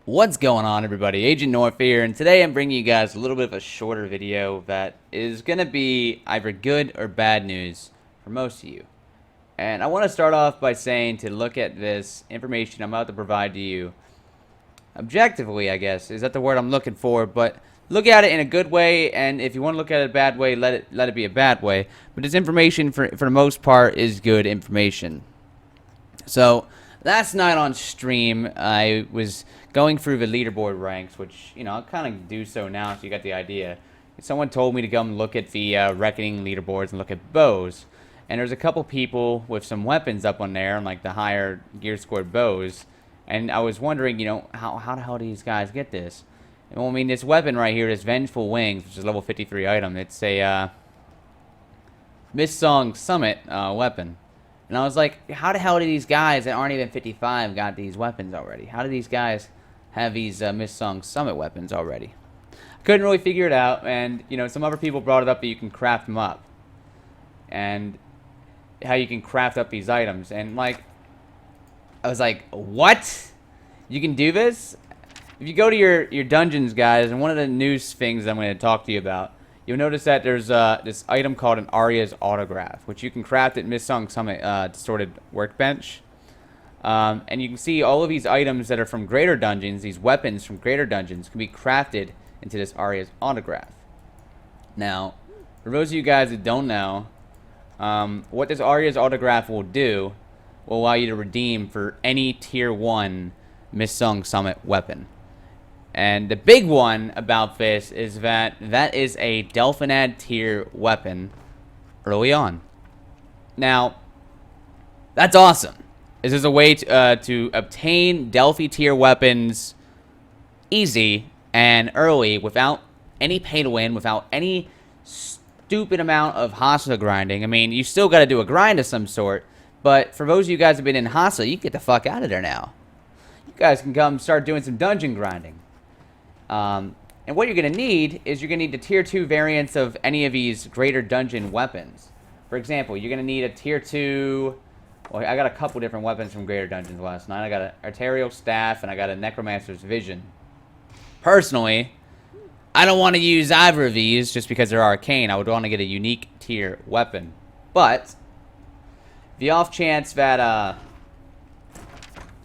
What's going on, everybody? Agent North here, and today I'm bringing you guys a little bit of a shorter video that is going to be either good or bad news for most of you. And I want to start off by saying to look at this information I'm about to provide to you objectively, I guess. Is that the word I'm looking for? But look at it in a good way, and if you want to look at it a bad way, let it be a bad way. But this information, for the most part, is good information. So last night on stream, I was going through the leaderboard ranks, which, you know, I'll kind of do so now so you got the idea. Someone told me to come look at the reckoning leaderboards and look at bows. And there's a couple people with some weapons up on there, like the higher gear scored bows. And I was wondering, you know, how the hell do these guys get this? Well, I mean, this weapon right here, this Vengeful Wings, which is a level 53 item, it's a Mist-Song Summit weapon. And I was like, how the hell do these guys that aren't even 55 got these weapons already? How do these guys have these Mist-Song Summit weapons already? I couldn't really figure it out, and, you know, some other people brought it up that you can craft them up. And how you can craft up these items. And, like, I was like, what? You can do this? If you go to your dungeons, guys, and one of the news things I'm going to talk to you about, you'll notice that there's this item called an Arya's Autograph, which you can craft at Mist-Song Summit Distorted Workbench. And you can see all of these items that are from greater dungeons, these weapons from greater dungeons, can be crafted into this Arya's Autograph. Now, for those of you guys that don't know, what this Arya's Autograph will do will allow you to redeem for any Tier 1 Mist-Song Summit weapon. And the big one about this is that is a Delphinad tier weapon early on. Now, that's awesome. This is a way to obtain Delphi tier weapons easy and early without any pay to win, without any stupid amount of Hasla grinding. I mean, you still got to do a grind of some sort, but for those of you guys who have been in Hasla, you can get the fuck out of there now. You guys can come start doing some dungeon grinding. And what you're going to need is you're going to need the tier 2 variants of any of these greater dungeon weapons. For example, you're going to need a tier 2... Well, I got a couple different weapons from greater dungeons last night. I got an arterial staff and I got a necromancer's vision. Personally, I don't want to use either of these just because they're arcane. I would want to get a unique tier weapon. But the off chance that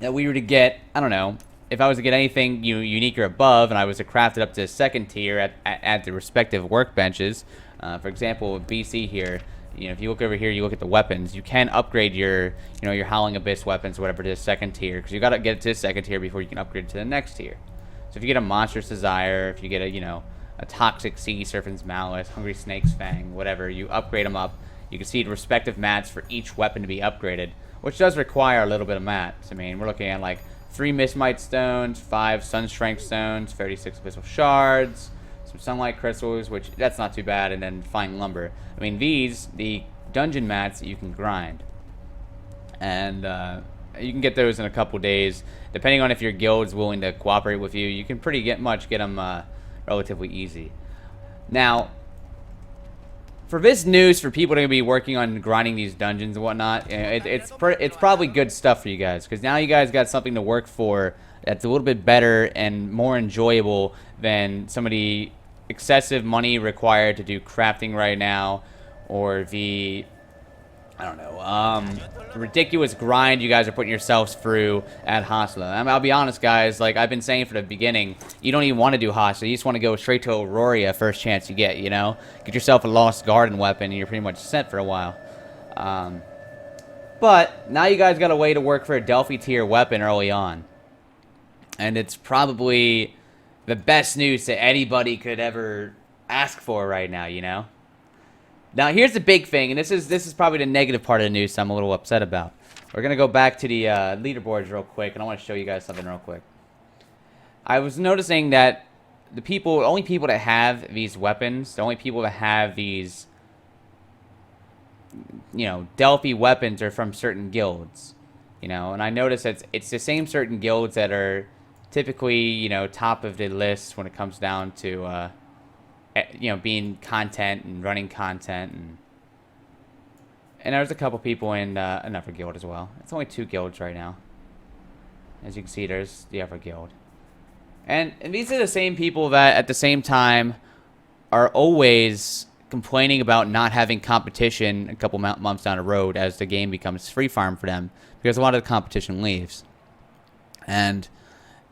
that we were to get, I don't know, if I was to get anything unique or above, and I was to craft it up to second tier at the respective workbenches, for example, with BC here, you know, if you look over here, you look at the weapons, you can upgrade your Howling Abyss weapons, or whatever, to second tier, because you got to get it to second tier before you can upgrade it to the next tier. So if you get a Monstrous Desire, if you get a Toxic Sea Serpent's Malice, Hungry Snake's Fang, whatever, you upgrade them up. You can see the respective mats for each weapon to be upgraded, which does require a little bit of mats. I mean, we're looking at like 3 Mistmite Stones, 5 Sun Strength Stones, 36 Abyssal Shards, some Sunlight Crystals, which that's not too bad, and then Fine Lumber. I mean, these, the dungeon mats that you can grind. And you can get those in a couple days. Depending on if your guild's willing to cooperate with you, you can pretty much get them relatively easy. Now, for this news, for people to be working on grinding these dungeons and whatnot, it's probably good stuff for you guys, because now you guys got something to work for that's a little bit better and more enjoyable than some of the excessive money required to do crafting right now, or the, I don't know, ridiculous grind you guys are putting yourselves through at Hasla. I mean, I'll be honest, guys, like I've been saying from the beginning, you don't even want to do Hasla. You just want to go straight to Auroria first chance you get, you know? Get yourself a Lost Garden weapon and you're pretty much set for a while. But now you guys got a way to work for a Delphi tier weapon early on. And it's probably the best news that anybody could ever ask for right now, you know? Now, here's the big thing, and this is probably the negative part of the news I'm a little upset about. We're going to go back to the leaderboards real quick, and I want to show you guys something real quick. I was noticing that the only people that have these weapons, the only people that have these, you know, Delphi weapons are from certain guilds, you know, and I noticed that it's the same certain guilds that are typically, you know, top of the list when it comes down to, you know, being content and running content, and there's a couple people in another guild as well. It's only 2 guilds right now. As you can see, there's the other guild. And these are the same people that, at the same time, are always complaining about not having competition a couple months down the road as the game becomes free farm for them, because a lot of the competition leaves. And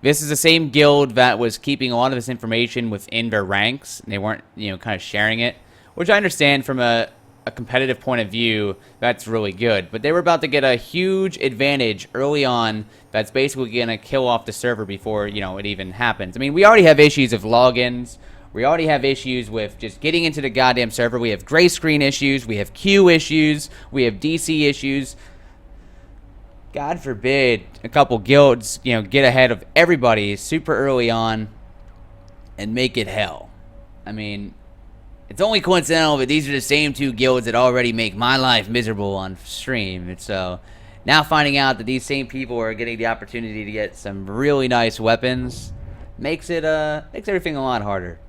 this is the same guild that was keeping a lot of this information within their ranks, and they weren't, kind of sharing it, which I understand from a competitive point of view, that's really good. But they were about to get a huge advantage early on that's basically going to kill off the server before, it even happens. I mean, we already have issues of logins. We already have issues with just getting into the goddamn server. We have gray screen issues. We have queue issues. We have DC issues. God forbid a couple guilds, get ahead of everybody super early on and make it hell. I mean, it's only coincidental that these are the same two guilds that already make my life miserable on stream. And so now finding out that these same people are getting the opportunity to get some really nice weapons makes everything a lot harder.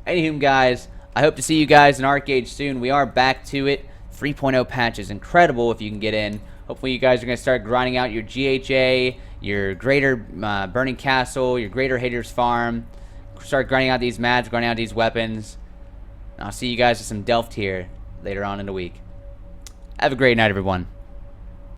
Anywho, guys, I hope to see you guys in Arcade soon. We are back to it. 3.0 patch is incredible if you can get in. Hopefully you guys are going to start grinding out your GHA, your Greater Burning Castle, your Greater Haters Farm. Start grinding out these mats, grinding out these weapons. And I'll see you guys with some Delph tier later on in the week. Have a great night, everyone.